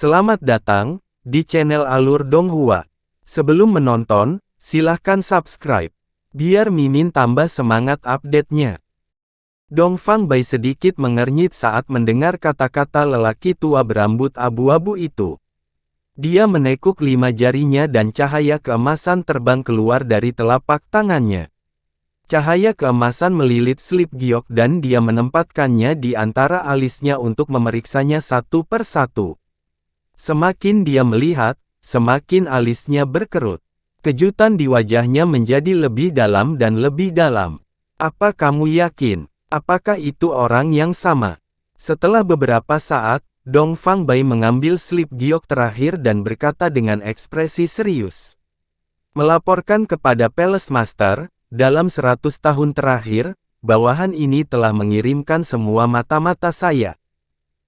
Selamat datang di channel Alur Donghua. Sebelum menonton, silahkan subscribe, biar Mimin tambah semangat update-nya. Dongfang Bai sedikit mengernyit saat mendengar kata-kata lelaki tua berambut abu-abu itu. Dia menekuk 5 jarinya dan cahaya keemasan terbang keluar dari telapak tangannya. Cahaya keemasan melilit slip giok dan dia menempatkannya di antara alisnya untuk memeriksanya satu persatu. Semakin dia melihat, semakin alisnya berkerut. Kejutan di wajahnya menjadi lebih dalam dan lebih dalam. Apa kamu yakin? Apakah itu orang yang sama? Setelah beberapa saat, Dongfang Bai mengambil slip giok terakhir dan berkata dengan ekspresi serius. Melaporkan kepada Palace Master, dalam 100 tahun terakhir, bawahan ini telah mengirimkan semua mata-mata saya.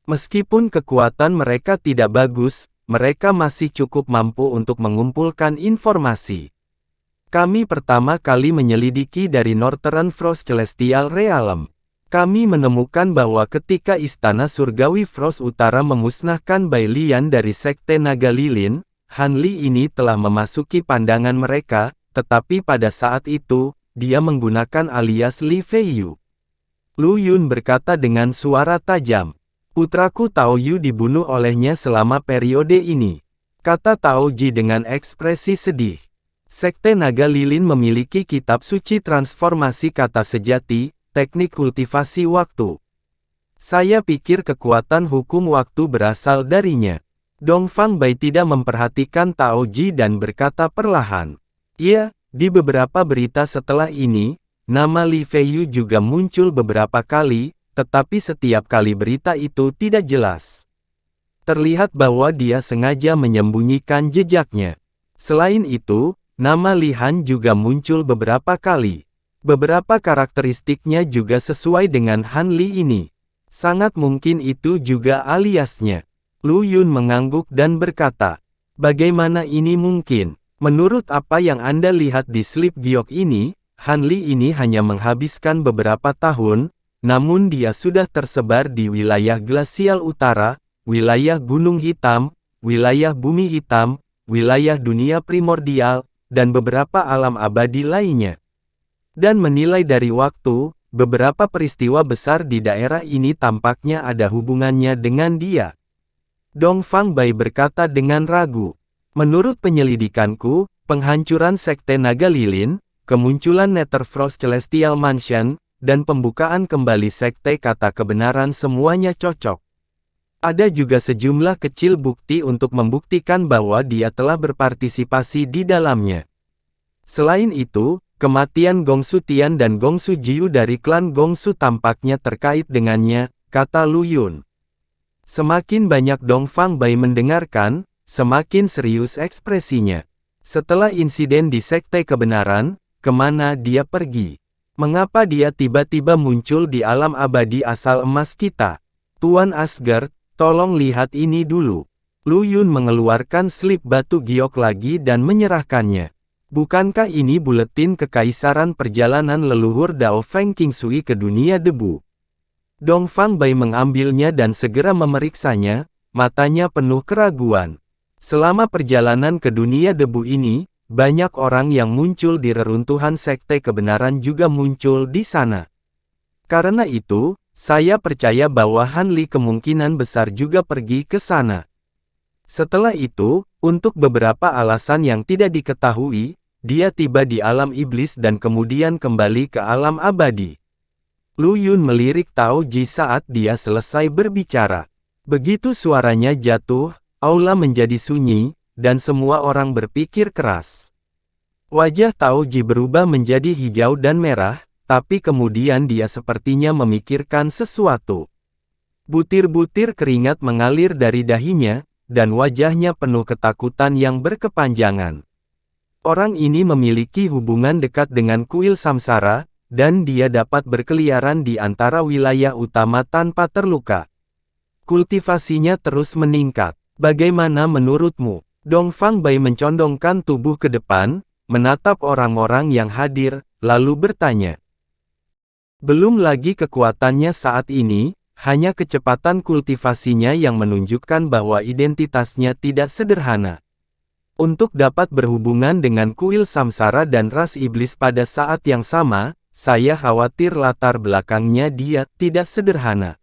Meskipun kekuatan mereka tidak bagus, mereka masih cukup mampu untuk mengumpulkan informasi. Kami pertama kali menyelidiki dari Northern Frost Celestial Realm. Kami menemukan bahwa ketika Istana Surgawi Frost Utara memusnahkan Bai Lian dari Sekte Naga Lilin, Han Li ini telah memasuki pandangan mereka, tetapi pada saat itu, dia menggunakan alias Li Feiyu. Lu Yun berkata dengan suara tajam. Putraku Tao Yu dibunuh olehnya selama periode ini, kata Tao Ji dengan ekspresi sedih. Sekte Naga Lilin memiliki kitab suci transformasi kata sejati, teknik kultivasi waktu. Saya pikir kekuatan hukum waktu berasal darinya. Dongfang Bai tidak memperhatikan Tao Ji dan berkata perlahan. Ya, di beberapa berita setelah ini, nama Li Feiyu juga muncul beberapa kali, tetapi setiap kali berita itu tidak jelas. Terlihat bahwa dia sengaja menyembunyikan jejaknya. Selain itu, nama Li Han juga muncul beberapa kali. Beberapa karakteristiknya juga sesuai dengan Han Li ini. Sangat mungkin itu juga aliasnya. Lu Yun mengangguk dan berkata, bagaimana ini mungkin? Menurut apa yang Anda lihat di slip giok ini, Han Li ini hanya menghabiskan beberapa tahun, namun dia sudah tersebar di wilayah glasial utara, wilayah gunung hitam, wilayah bumi hitam, wilayah dunia primordial, dan beberapa alam abadi lainnya. Dan menilai dari waktu, beberapa peristiwa besar di daerah ini tampaknya ada hubungannya dengan dia. Dongfang Bai berkata dengan ragu. Menurut penyelidikanku, penghancuran Sekte Naga Lilin, kemunculan Netherfrost Celestial Mansion, dan pembukaan kembali Sekte Kata Kebenaran semuanya cocok. Ada juga sejumlah kecil bukti untuk membuktikan bahwa dia telah berpartisipasi di dalamnya. Selain itu, kematian Gongsu Tian dan Gongsu Jiu dari klan Gongsu tampaknya terkait dengannya, kata Lu Yun. Semakin banyak Dongfang Bai mendengarkan, semakin serius ekspresinya. Setelah insiden di Sekte Kebenaran, kemana dia pergi? Mengapa dia tiba-tiba muncul di alam abadi asal emas kita? Tuan Asgard, tolong lihat ini dulu. Lu Yun mengeluarkan slip batu giok lagi dan menyerahkannya. Bukankah ini buletin kekaisaran perjalanan leluhur Dao Feng Qingsui ke dunia debu? Dongfang Bai mengambilnya dan segera memeriksanya, matanya penuh keraguan. Selama perjalanan ke dunia debu ini, banyak orang yang muncul di reruntuhan Sekte Kebenaran juga muncul di sana. Karena itu, saya percaya bahwa Han Li kemungkinan besar juga pergi ke sana. Setelah itu, untuk beberapa alasan yang tidak diketahui, dia tiba di alam iblis dan kemudian kembali ke alam abadi. Lu Yun melirik Tao Ji saat dia selesai berbicara. Begitu suaranya jatuh, aula menjadi sunyi, dan semua orang berpikir keras. Wajah Tao Ji berubah menjadi hijau dan merah, tapi kemudian dia sepertinya memikirkan sesuatu. Butir-butir keringat mengalir dari dahinya, dan wajahnya penuh ketakutan yang berkepanjangan. Orang ini memiliki hubungan dekat dengan kuil samsara, dan dia dapat berkeliaran di antara wilayah utama tanpa terluka. Kultivasinya terus meningkat. Bagaimana menurutmu? Dongfang Bai mencondongkan tubuh ke depan, menatap orang-orang yang hadir, lalu bertanya. Belum lagi kekuatannya saat ini, hanya kecepatan kultivasinya yang menunjukkan bahwa identitasnya tidak sederhana. Untuk dapat berhubungan dengan kuil samsara dan ras iblis pada saat yang sama, saya khawatir latar belakangnya dia tidak sederhana.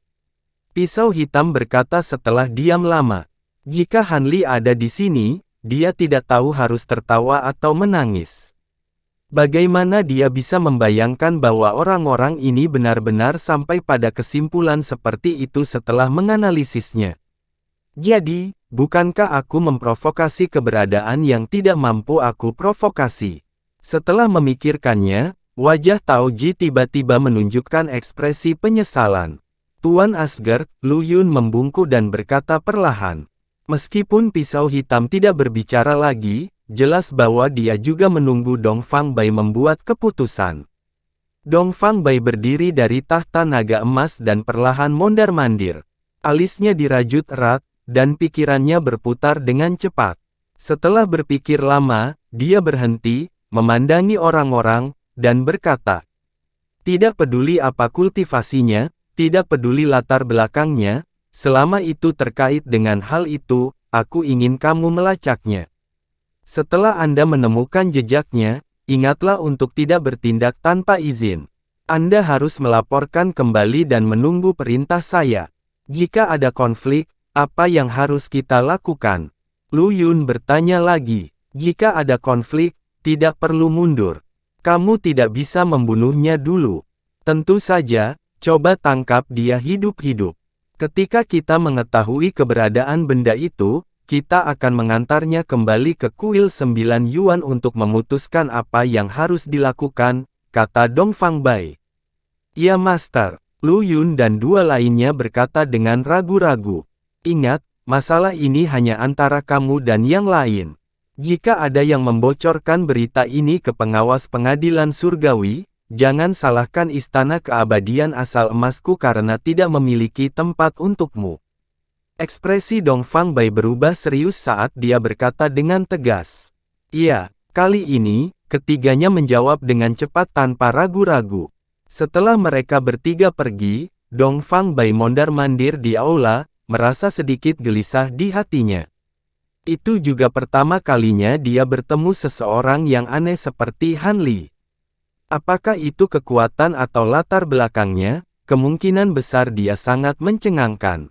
Pisau hitam berkata setelah diam lama. Jika Hanli ada di sini, dia tidak tahu harus tertawa atau menangis. Bagaimana dia bisa membayangkan bahwa orang-orang ini benar-benar sampai pada kesimpulan seperti itu setelah menganalisisnya? Jadi, bukankah aku memprovokasi keberadaan yang tidak mampu aku provokasi? Setelah memikirkannya, wajah Tao Ji tiba-tiba menunjukkan ekspresi penyesalan. Tuan Asgard, Lu Yun membungkuk dan berkata perlahan. Meskipun pisau hitam tidak berbicara lagi, jelas bahwa dia juga menunggu Dong Fang Bai membuat keputusan. Dong Fang Bai berdiri dari tahta naga emas dan perlahan mondar-mandir. Alisnya dirajut erat, dan pikirannya berputar dengan cepat. Setelah berpikir lama, dia berhenti, memandangi orang-orang, dan berkata, "Tidak peduli apa kultivasinya, tidak peduli latar belakangnya, selama itu terkait dengan hal itu, aku ingin kamu melacaknya. Setelah Anda menemukan jejaknya, ingatlah untuk tidak bertindak tanpa izin. Anda harus melaporkan kembali dan menunggu perintah saya. Jika ada konflik, apa yang harus kita lakukan?" Lu Yun bertanya lagi. "Jika ada konflik, tidak perlu mundur. Kamu tidak bisa membunuhnya dulu. Tentu saja, coba tangkap dia hidup-hidup. Ketika kita mengetahui keberadaan benda itu, kita akan mengantarnya kembali ke kuil 9 Yuan untuk memutuskan apa yang harus dilakukan," kata Dong Fang Bai. "Ya Master," Lu Yun dan dua lainnya berkata dengan ragu-ragu. "Ingat, masalah ini hanya antara kamu dan yang lain. Jika ada yang membocorkan berita ini ke pengawas pengadilan surgawi, jangan salahkan istana keabadian asal emasku karena tidak memiliki tempat untukmu." Ekspresi Dong Fang Bai berubah serius saat dia berkata dengan tegas. "Iya, kali ini," ketiganya menjawab dengan cepat tanpa ragu-ragu. Setelah mereka bertiga pergi, Dong Fang Bai mondar-mandir di aula, merasa sedikit gelisah di hatinya. Itu juga pertama kalinya dia bertemu seseorang yang aneh seperti Hanli. Apakah itu kekuatan atau latar belakangnya? Kemungkinan besar dia sangat mencengangkan.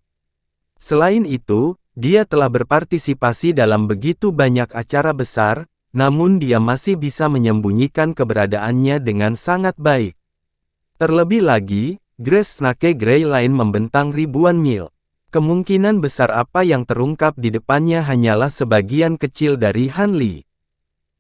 Selain itu, dia telah berpartisipasi dalam begitu banyak acara besar, namun dia masih bisa menyembunyikan keberadaannya dengan sangat baik. Terlebih lagi, Grace Snake Grey lain membentang ribuan mil. Kemungkinan besar apa yang terungkap di depannya hanyalah sebagian kecil dari Hanli.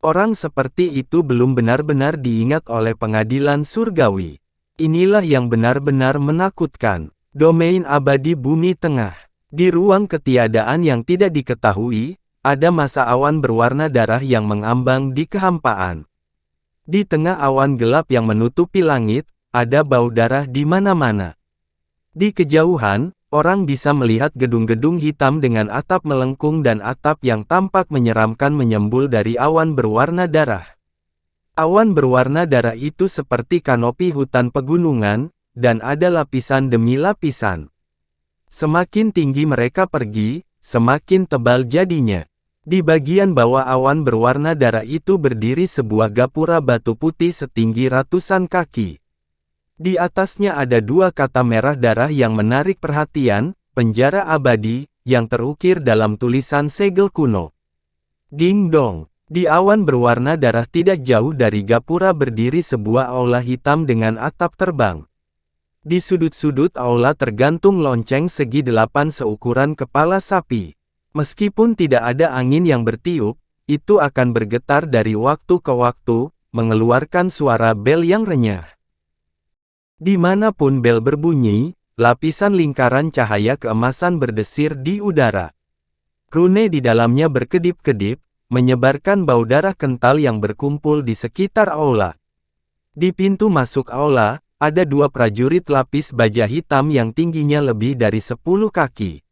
Orang seperti itu belum benar-benar diingat oleh pengadilan surgawi. Inilah yang benar-benar menakutkan. Domain abadi bumi tengah. Di ruang ketiadaan yang tidak diketahui, ada masa awan berwarna darah yang mengambang di kehampaan. Di tengah awan gelap yang menutupi langit, ada bau darah di mana-mana. Di kejauhan, orang bisa melihat gedung-gedung hitam dengan atap melengkung dan atap yang tampak menyeramkan menyembul dari awan berwarna darah. Awan berwarna darah itu seperti kanopi hutan pegunungan, dan ada lapisan demi lapisan. Semakin tinggi mereka pergi, semakin tebal jadinya. Di bagian bawah awan berwarna darah itu berdiri sebuah gapura batu putih setinggi ratusan kaki. Di atasnya ada dua kata merah darah yang menarik perhatian, penjara abadi, yang terukir dalam tulisan segel kuno. Ding dong, di awan berwarna darah tidak jauh dari gapura berdiri sebuah aula hitam dengan atap terbang. Di sudut-sudut aula tergantung lonceng segi 8 seukuran kepala sapi. Meskipun tidak ada angin yang bertiup, itu akan bergetar dari waktu ke waktu, mengeluarkan suara bel yang renyah. Dimanapun bel berbunyi, lapisan lingkaran cahaya keemasan berdesir di udara. Rune di dalamnya berkedip-kedip, menyebarkan bau darah kental yang berkumpul di sekitar aula. Di pintu masuk aula, ada dua prajurit lapis baja hitam yang tingginya lebih dari 10 kaki.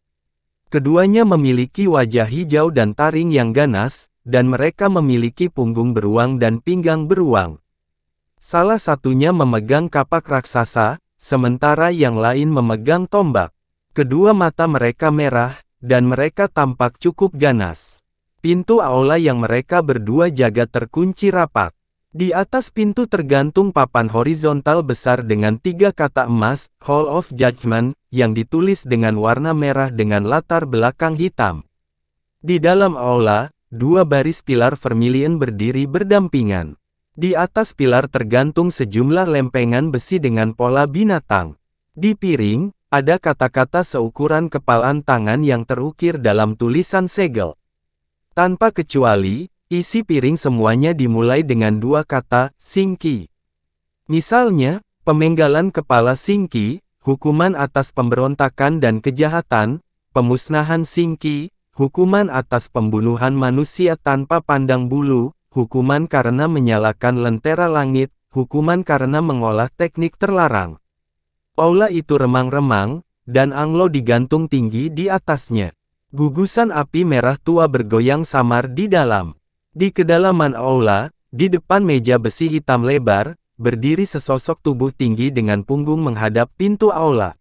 Keduanya memiliki wajah hijau dan taring yang ganas, dan mereka memiliki punggung beruang dan pinggang beruang. Salah satunya memegang kapak raksasa, sementara yang lain memegang tombak. Kedua mata mereka merah, dan mereka tampak cukup ganas. Pintu aula yang mereka berdua jaga terkunci rapat. Di atas pintu tergantung papan horizontal besar dengan 3 kata emas, Hall of Judgment, yang ditulis dengan warna merah dengan latar belakang hitam. Di dalam aula, 2 baris pilar vermilion berdiri berdampingan. Di atas pilar tergantung sejumlah lempengan besi dengan pola binatang. Di piring, ada kata-kata seukuran kepalan tangan yang terukir dalam tulisan segel. Tanpa kecuali, isi piring semuanya dimulai dengan 2 kata, Singki. Misalnya, pemenggalan kepala Singki, hukuman atas pemberontakan dan kejahatan, pemusnahan Singki, hukuman atas pembunuhan manusia tanpa pandang bulu, hukuman karena menyalakan lentera langit, hukuman karena mengolah teknik terlarang. Aula itu remang-remang, dan anglo digantung tinggi di atasnya. Gugusan api merah tua bergoyang samar di dalam. Di kedalaman aula, di depan meja besi hitam lebar, berdiri sesosok tubuh tinggi dengan punggung menghadap pintu aula.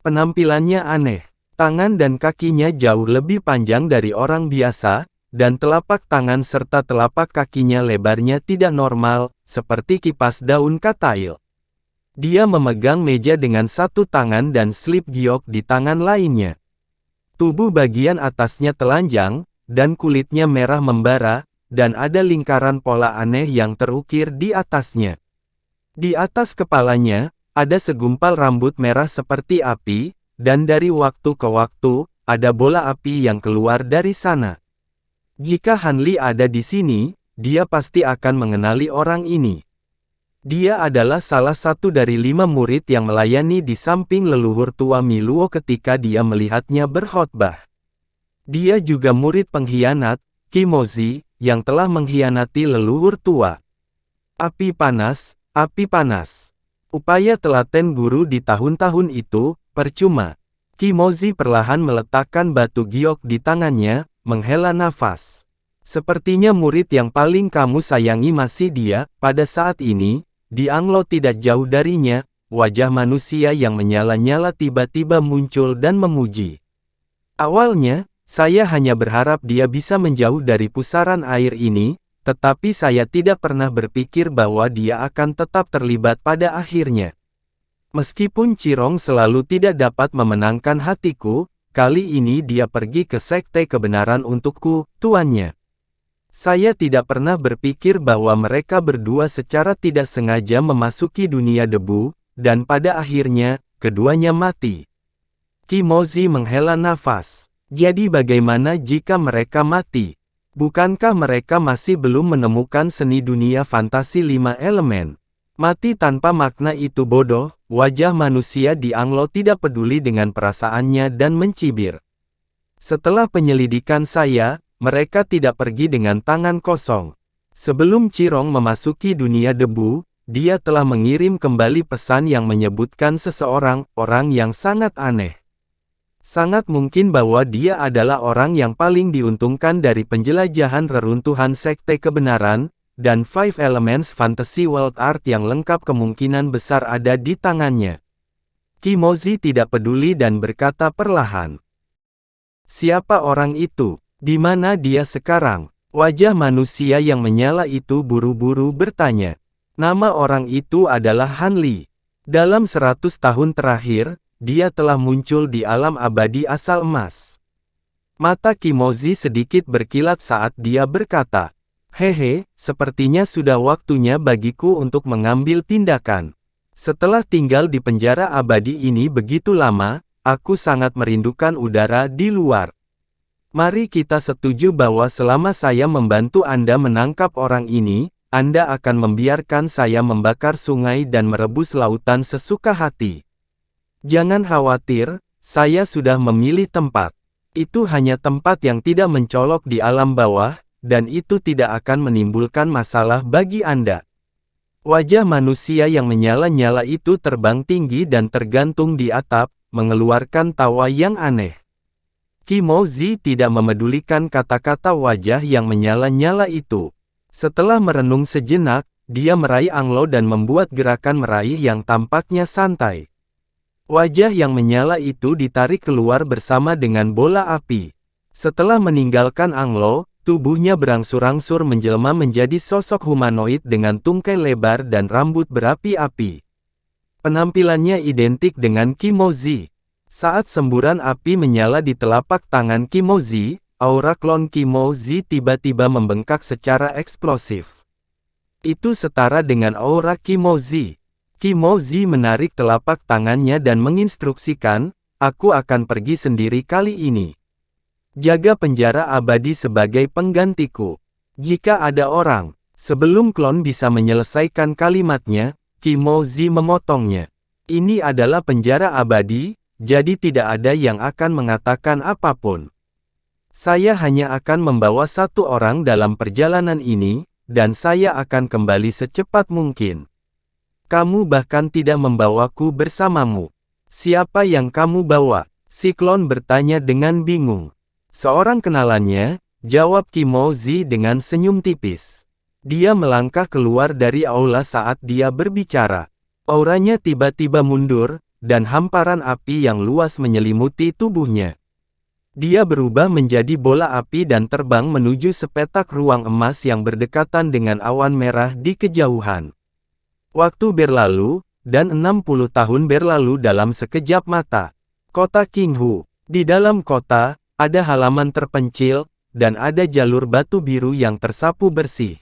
Penampilannya aneh. Tangan dan kakinya jauh lebih panjang dari orang biasa, dan telapak tangan serta telapak kakinya lebarnya tidak normal, seperti kipas daun katail. Dia memegang meja dengan satu tangan dan slip giok di tangan lainnya. Tubuh bagian atasnya telanjang, dan kulitnya merah membara, dan ada lingkaran pola aneh yang terukir di atasnya. Di atas kepalanya, ada segumpal rambut merah seperti api, dan dari waktu ke waktu, ada bola api yang keluar dari sana. Jika Hanli ada di sini, dia pasti akan mengenali orang ini. Dia adalah salah satu dari 5 murid yang melayani di samping leluhur tua Miluo ketika dia melihatnya berkhotbah. Dia juga murid pengkhianat, Kimozi, yang telah mengkhianati leluhur tua. Api panas, api panas. Upaya telaten guru di tahun-tahun itu, percuma. Kimozi perlahan meletakkan batu giok di tangannya, menghela nafas. Sepertinya murid yang paling kamu sayangi masih dia, pada saat ini, di anglo tidak jauh darinya, wajah manusia yang menyala-nyala tiba-tiba muncul dan memuji. Awalnya, saya hanya berharap dia bisa menjauh dari pusaran air ini, tetapi saya tidak pernah berpikir bahwa dia akan tetap terlibat pada akhirnya. Meskipun Cirong selalu tidak dapat memenangkan hatiku, kali ini dia pergi ke sekte kebenaran untukku, tuannya. Saya tidak pernah berpikir bahwa mereka berdua secara tidak sengaja memasuki dunia debu, dan pada akhirnya, keduanya mati. Kimozi menghela nafas. Jadi bagaimana jika mereka mati? Bukankah mereka masih belum menemukan seni dunia fantasi 5 elemen? Mati tanpa makna itu bodoh, wajah manusia di anglo tidak peduli dengan perasaannya dan mencibir. Setelah penyelidikan saya, mereka tidak pergi dengan tangan kosong. Sebelum Cirong memasuki dunia debu, dia telah mengirim kembali pesan yang menyebutkan seseorang, orang yang sangat aneh. Sangat mungkin bahwa dia adalah orang yang paling diuntungkan dari penjelajahan reruntuhan sekte kebenaran, dan Five Elements Fantasy World Art yang lengkap kemungkinan besar ada di tangannya. Kimozi tidak peduli dan berkata perlahan. Siapa orang itu? Di mana dia sekarang? Wajah manusia yang menyala itu buru-buru bertanya. Nama orang itu adalah Hanli. Dalam 100 tahun terakhir, dia telah muncul di alam abadi asal emas. Mata Kimozi sedikit berkilat saat dia berkata, "Hehe, sepertinya sudah waktunya bagiku untuk mengambil tindakan. Setelah tinggal di penjara abadi ini begitu lama, aku sangat merindukan udara di luar. Mari kita setuju bahwa selama saya membantu Anda menangkap orang ini, Anda akan membiarkan saya membakar sungai dan merebus lautan sesuka hati. Jangan khawatir, saya sudah memilih tempat. Itu hanya tempat yang tidak mencolok di alam bawah, dan itu tidak akan menimbulkan masalah bagi Anda." Wajah manusia yang menyala-nyala itu terbang tinggi dan tergantung di atap, mengeluarkan tawa yang aneh. Kimozi tidak memedulikan kata-kata wajah yang menyala-nyala itu. Setelah merenung sejenak, dia meraih Anglo dan membuat gerakan meraih yang tampaknya santai. Wajah yang menyala itu ditarik keluar bersama dengan bola api. Setelah meninggalkan Anglo, tubuhnya berangsur-angsur menjelma menjadi sosok humanoid dengan tungkai lebar dan rambut berapi-api. Penampilannya identik dengan Kimoji. Saat semburan api menyala di telapak tangan Kimoji, aura klon Kimoji tiba-tiba membengkak secara eksplosif. Itu setara dengan aura Kimoji. Kimoji menarik telapak tangannya dan menginstruksikan, "Aku akan pergi sendiri kali ini. Jaga penjara abadi sebagai penggantiku." Jika ada orang, sebelum klon bisa menyelesaikan kalimatnya, Kimoji memotongnya. "Ini adalah penjara abadi, jadi tidak ada yang akan mengatakan apapun. Saya hanya akan membawa satu orang dalam perjalanan ini, dan saya akan kembali secepat mungkin. Kamu bahkan tidak membawaku bersamamu. Siapa yang kamu bawa?" Si klon bertanya dengan bingung. "Seorang kenalannya," jawab Kimoji dengan senyum tipis. Dia melangkah keluar dari aula saat dia berbicara. Auranya tiba-tiba mundur, dan hamparan api yang luas menyelimuti tubuhnya. Dia berubah menjadi bola api dan terbang menuju sepetak ruang emas yang berdekatan dengan awan merah di kejauhan. Waktu berlalu, dan 60 tahun berlalu dalam sekejap mata. Kota Qinghu. Di dalam kota, ada halaman terpencil, dan ada jalur batu biru yang tersapu bersih.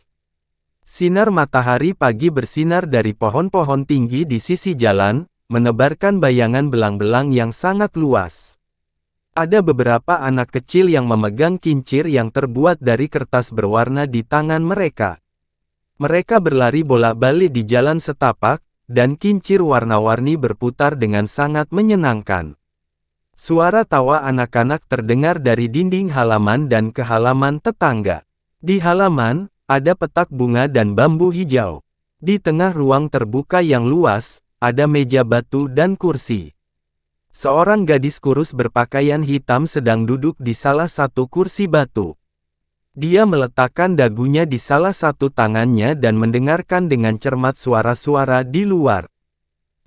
Sinar matahari pagi bersinar dari pohon-pohon tinggi di sisi jalan, menebarkan bayangan belang-belang yang sangat luas. Ada beberapa anak kecil yang memegang kincir yang terbuat dari kertas berwarna di tangan mereka. Mereka berlari bolak-balik di jalan setapak, dan kincir warna-warni berputar dengan sangat menyenangkan. Suara tawa anak-anak terdengar dari dinding halaman dan ke halaman tetangga. Di halaman, ada petak bunga dan bambu hijau. Di tengah ruang terbuka yang luas, ada meja batu dan kursi. Seorang gadis kurus berpakaian hitam sedang duduk di salah satu kursi batu. Dia meletakkan dagunya di salah satu tangannya dan mendengarkan dengan cermat suara-suara di luar.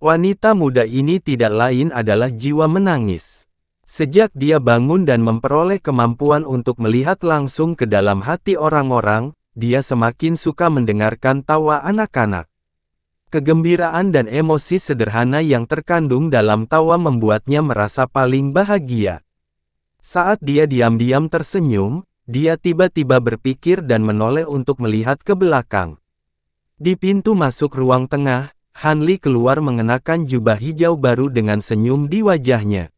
Wanita muda ini tidak lain adalah jiwa menangis. Sejak dia bangun dan memperoleh kemampuan untuk melihat langsung ke dalam hati orang-orang, dia semakin suka mendengarkan tawa anak-anak. Kegembiraan dan emosi sederhana yang terkandung dalam tawa membuatnya merasa paling bahagia. Saat dia diam-diam tersenyum, dia tiba-tiba berpikir dan menoleh untuk melihat ke belakang. Di pintu masuk ruang tengah, Han Li keluar mengenakan jubah hijau baru dengan senyum di wajahnya.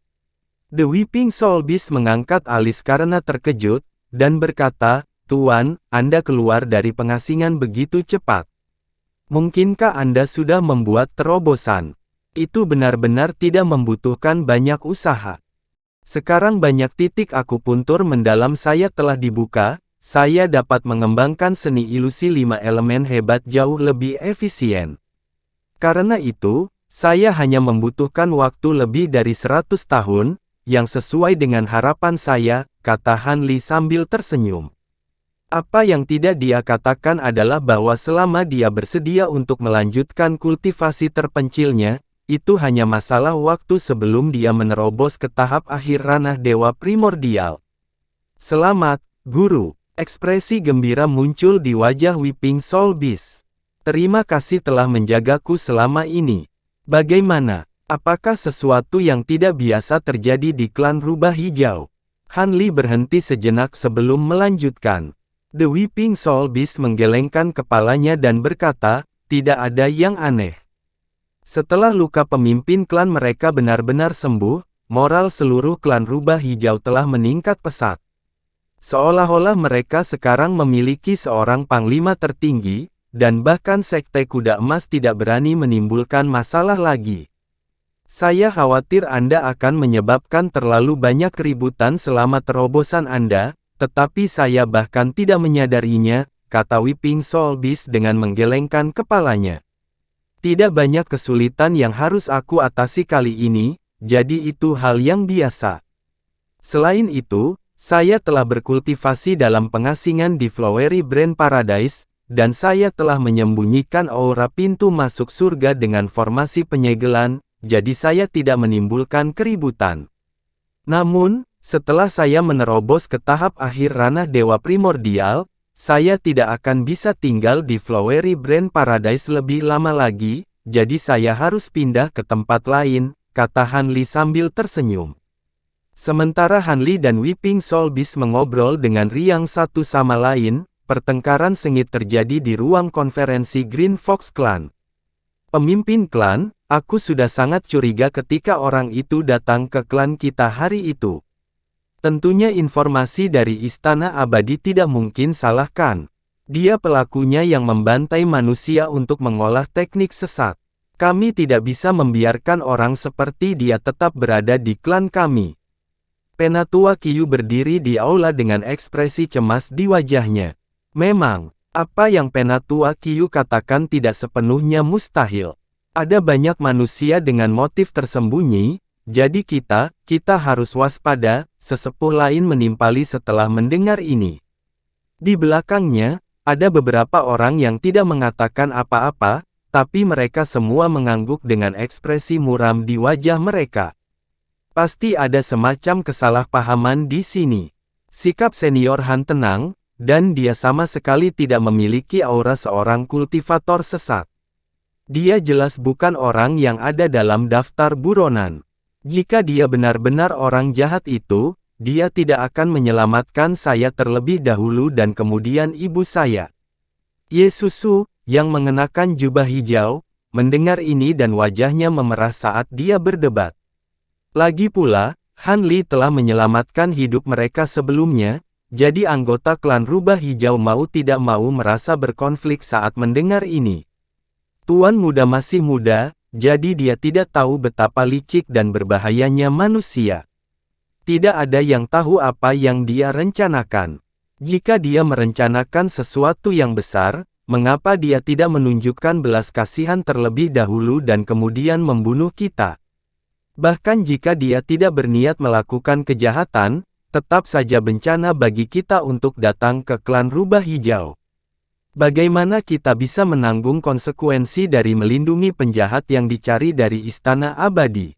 The Weeping Soul Beast mengangkat alis karena terkejut, dan berkata, "Tuan, Anda keluar dari pengasingan begitu cepat. Mungkinkah Anda sudah membuat terobosan? Itu benar-benar tidak membutuhkan banyak usaha. Sekarang banyak titik akupuntur mendalam saya telah dibuka, saya dapat mengembangkan seni ilusi 5 elemen hebat jauh lebih efisien. Karena itu, saya hanya membutuhkan waktu lebih dari 100 tahun, yang sesuai dengan harapan saya," kata Han Li sambil tersenyum. Apa yang tidak dia katakan adalah bahwa selama dia bersedia untuk melanjutkan kultivasi terpencilnya, itu hanya masalah waktu sebelum dia menerobos ke tahap akhir ranah dewa primordial. "Selamat, Guru." Ekspresi gembira muncul di wajah Weeping Soul Beast. "Terima kasih telah menjagaku selama ini. Bagaimana? Apakah sesuatu yang tidak biasa terjadi di klan Rubah Hijau?" Han Li berhenti sejenak sebelum melanjutkan. The Weeping Soul Beast menggelengkan kepalanya dan berkata, "Tidak ada yang aneh. Setelah luka pemimpin klan mereka benar-benar sembuh, moral seluruh klan Rubah Hijau telah meningkat pesat. Seolah-olah mereka sekarang memiliki seorang panglima tertinggi, dan bahkan Sekte Kuda Emas tidak berani menimbulkan masalah lagi. Saya khawatir Anda akan menyebabkan terlalu banyak keributan selama terobosan Anda, tetapi saya bahkan tidak menyadarinya," kata Weeping Soul Beast dengan menggelengkan kepalanya. "Tidak banyak kesulitan yang harus aku atasi kali ini, jadi itu hal yang biasa. Selain itu, saya telah berkultivasi dalam pengasingan di Flowery Brand Paradise, dan saya telah menyembunyikan aura pintu masuk surga dengan formasi penyegelan, jadi saya tidak menimbulkan keributan. Namun, setelah saya menerobos ke tahap akhir ranah dewa primordial, saya tidak akan bisa tinggal di Flowery Branch Paradise lebih lama lagi, jadi saya harus pindah ke tempat lain, kata Han Li sambil tersenyum. Sementara Han Li dan Weeping Soul Beast mengobrol dengan riang satu sama lain, pertengkaran sengit terjadi di ruang konferensi Green Fox Clan. Pemimpin klan, aku sudah sangat curiga ketika orang itu datang ke klan kita hari itu. Tentunya informasi dari Istana Abadi tidak mungkin salahkan. Dia pelakunya yang membantai manusia untuk mengolah teknik sesat. Kami tidak bisa membiarkan orang seperti dia tetap berada di klan kami. Penatua Qiyu berdiri di aula dengan ekspresi cemas di wajahnya. Memang, apa yang Penatua Qiyu katakan tidak sepenuhnya mustahil. Ada banyak manusia dengan motif tersembunyi, jadi kita harus waspada, sesepuh lain menimpali setelah mendengar ini. Di belakangnya, ada beberapa orang yang tidak mengatakan apa-apa, tapi mereka semua mengangguk dengan ekspresi muram di wajah mereka. Pasti ada semacam kesalahpahaman di sini. Sikap senior Han tenang, dan dia sama sekali tidak memiliki aura seorang kultivator sesat. Dia jelas bukan orang yang ada dalam daftar buronan. Jika dia benar-benar orang jahat itu, dia tidak akan menyelamatkan saya terlebih dahulu dan kemudian ibu saya. Yesusu, yang mengenakan jubah hijau, mendengar ini dan wajahnya memerah saat dia berdebat. Lagi pula, Han Li telah menyelamatkan hidup mereka sebelumnya, jadi anggota klan rubah hijau mau tidak mau merasa berkonflik saat mendengar ini. Tuan muda masih muda, jadi dia tidak tahu betapa licik dan berbahayanya manusia. Tidak ada yang tahu apa yang dia rencanakan. Jika dia merencanakan sesuatu yang besar, mengapa dia tidak menunjukkan belas kasihan terlebih dahulu dan kemudian membunuh kita? Bahkan jika dia tidak berniat melakukan kejahatan, tetap saja bencana bagi kita untuk datang ke klan rubah hijau. Bagaimana kita bisa menanggung konsekuensi dari melindungi penjahat yang dicari dari Istana Abadi?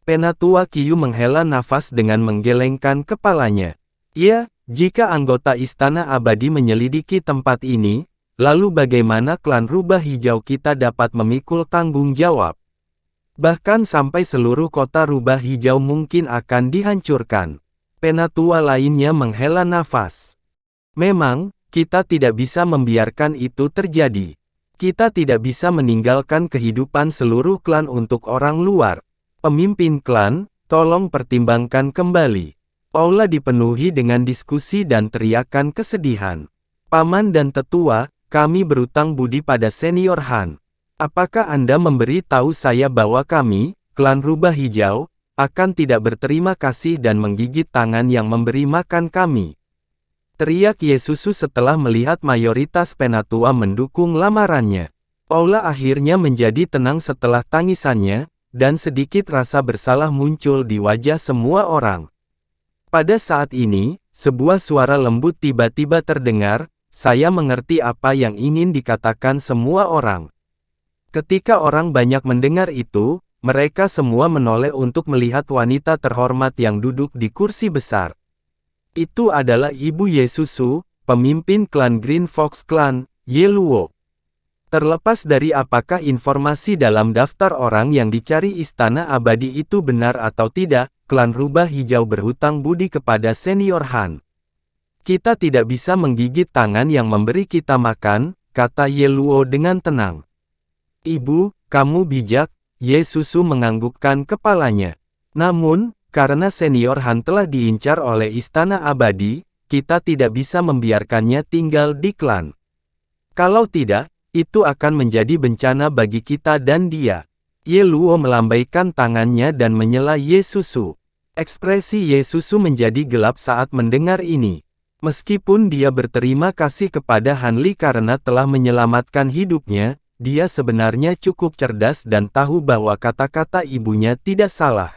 Penatua Qiyu menghela nafas dengan menggelengkan kepalanya. Ya, jika anggota Istana Abadi menyelidiki tempat ini, lalu bagaimana klan rubah hijau kita dapat memikul tanggung jawab? Bahkan sampai seluruh kota rubah hijau mungkin akan dihancurkan. Penatua lainnya menghela nafas. Memang, kita tidak bisa membiarkan itu terjadi. Kita tidak bisa meninggalkan kehidupan seluruh klan untuk orang luar. Pemimpin klan, tolong pertimbangkan kembali. Aula dipenuhi dengan diskusi dan teriakan kesedihan. Paman dan tetua, kami berutang budi pada senior Han. Apakah Anda memberi tahu saya bahwa kami, klan rubah hijau, akan tidak berterima kasih dan menggigit tangan yang memberi makan kami? Teriak Yesusu setelah melihat mayoritas penatua mendukung lamarannya. Aula akhirnya menjadi tenang setelah tangisannya, dan sedikit rasa bersalah muncul di wajah semua orang. Pada saat ini, sebuah suara lembut tiba-tiba terdengar, saya mengerti apa yang ingin dikatakan semua orang. Ketika orang banyak mendengar itu, mereka semua menoleh untuk melihat wanita terhormat yang duduk di kursi besar. Itu adalah Ibu Yesusu, pemimpin klan Green Fox Clan, Ye Luo. Terlepas dari apakah informasi dalam daftar orang yang dicari Istana Abadi itu benar atau tidak, klan rubah hijau berhutang budi kepada senior Han. Kita tidak bisa menggigit tangan yang memberi kita makan, kata Ye Luo dengan tenang. Ibu, kamu bijak, Yesusu menganggukkan kepalanya. Namun, karena senior Han telah diincar oleh Istana Abadi, kita tidak bisa membiarkannya tinggal di klan. Kalau tidak, itu akan menjadi bencana bagi kita dan dia. Ye Luo melambaikan tangannya dan menyela Yesusu. Ekspresi Yesusu menjadi gelap saat mendengar ini. Meskipun dia berterima kasih kepada Han Li karena telah menyelamatkan hidupnya, dia sebenarnya cukup cerdas dan tahu bahwa kata-kata ibunya tidak salah.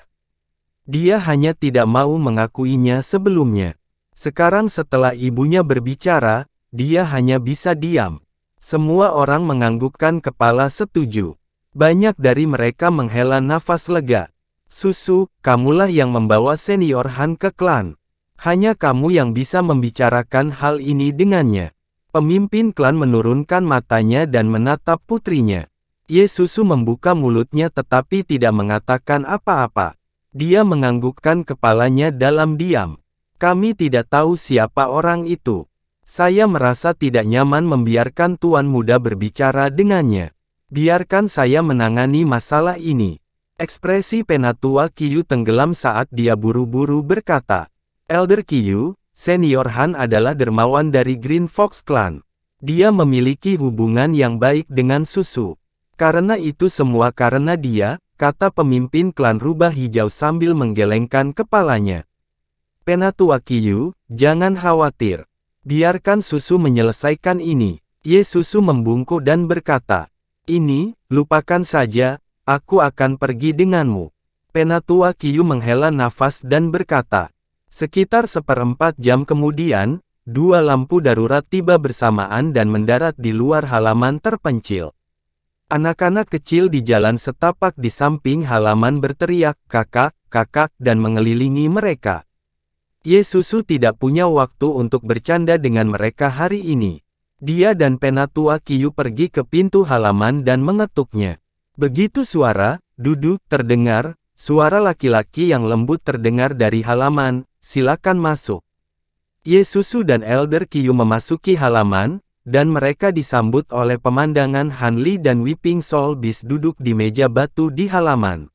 Dia hanya tidak mau mengakuinya sebelumnya. Sekarang setelah ibunya berbicara, dia hanya bisa diam. Semua orang menganggukkan kepala setuju. Banyak dari mereka menghela nafas lega. Susu, kamulah yang membawa senior Han ke klan. Hanya kamu yang bisa membicarakan hal ini dengannya. Pemimpin klan menurunkan matanya dan menatap putrinya. Ye Susu membuka mulutnya tetapi tidak mengatakan apa-apa. Dia menganggukkan kepalanya dalam diam. Kami tidak tahu siapa orang itu. Saya merasa tidak nyaman membiarkan tuan muda berbicara dengannya. Biarkan saya menangani masalah ini. Ekspresi Penatua Qiyu tenggelam saat dia buru-buru berkata, Elder Qiyu, Senior Han adalah dermawan dari Green Fox Clan. Dia memiliki hubungan yang baik dengan Susu. Karena itu semua karena dia, kata pemimpin klan rubah hijau sambil menggelengkan kepalanya. Penatua Qiyu, jangan khawatir. Biarkan Susu menyelesaikan ini. Ye Susu membungkuk dan berkata, ini, lupakan saja, aku akan pergi denganmu. Penatua Qiyu menghela nafas dan berkata, sekitar 1/4 jam kemudian, 2 lampu darurat tiba bersamaan dan mendarat di luar halaman terpencil. Anak-anak kecil di jalan setapak di samping halaman berteriak, kakak, kakak, dan mengelilingi mereka. Ye Susu tidak punya waktu untuk bercanda dengan mereka hari ini. Dia dan Penatua Qiyu pergi ke pintu halaman dan mengetuknya. Begitu suara, duduk, terdengar, suara laki-laki yang lembut terdengar dari halaman, silakan masuk. Ye Susu dan Elder Qiyu memasuki halaman, dan mereka disambut oleh pemandangan Han Li dan Weeping Soul Beast duduk di meja batu di halaman.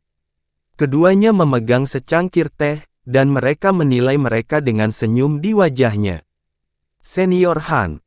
Keduanya memegang secangkir teh, dan mereka menilai mereka dengan senyum di wajahnya. Senior Han.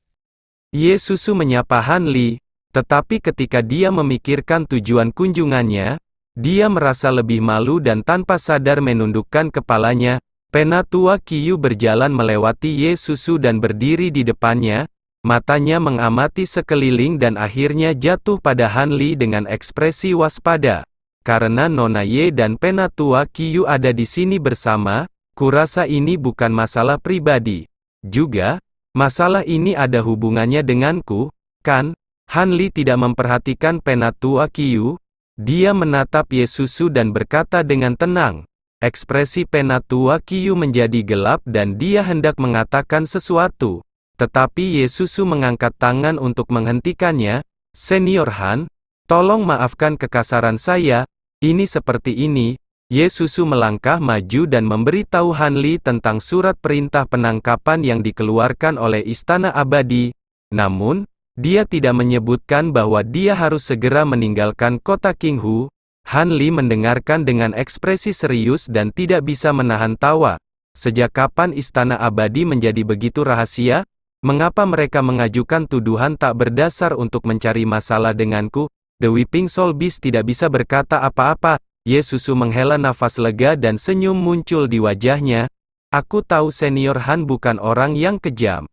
Ye Susu menyapa Han Li, tetapi ketika dia memikirkan tujuan kunjungannya, dia merasa lebih malu dan tanpa sadar menundukkan kepalanya. Penatua Qiyu berjalan melewati Ye Susu dan berdiri di depannya, matanya mengamati sekeliling dan akhirnya jatuh pada Han Li dengan ekspresi waspada. Karena Nona Ye dan Penatua Qiyu ada di sini bersama, kurasa ini bukan masalah pribadi. Juga, masalah ini ada hubungannya denganku, kan? Han Li tidak memperhatikan Penatua Qiyu. Dia menatap Ye Susu dan berkata dengan tenang. Ekspresi Penatua Qiyu menjadi gelap dan dia hendak mengatakan sesuatu. Tetapi Ye Susu mengangkat tangan untuk menghentikannya. Senior Han, tolong maafkan kekasaran saya. Ini seperti ini, Ye Susu melangkah maju dan memberitahu Han Li tentang surat perintah penangkapan yang dikeluarkan oleh Istana Abadi. Namun, dia tidak menyebutkan bahwa dia harus segera meninggalkan kota Qinghu. Han Li mendengarkan dengan ekspresi serius dan tidak bisa menahan tawa. Sejak kapan Istana Abadi menjadi begitu rahasia? Mengapa mereka mengajukan tuduhan tak berdasar untuk mencari masalah denganku? The Weeping Soul Beast tidak bisa berkata apa-apa. Ye Susu menghela nafas lega dan senyum muncul di wajahnya. Aku tahu Senior Han bukan orang yang kejam.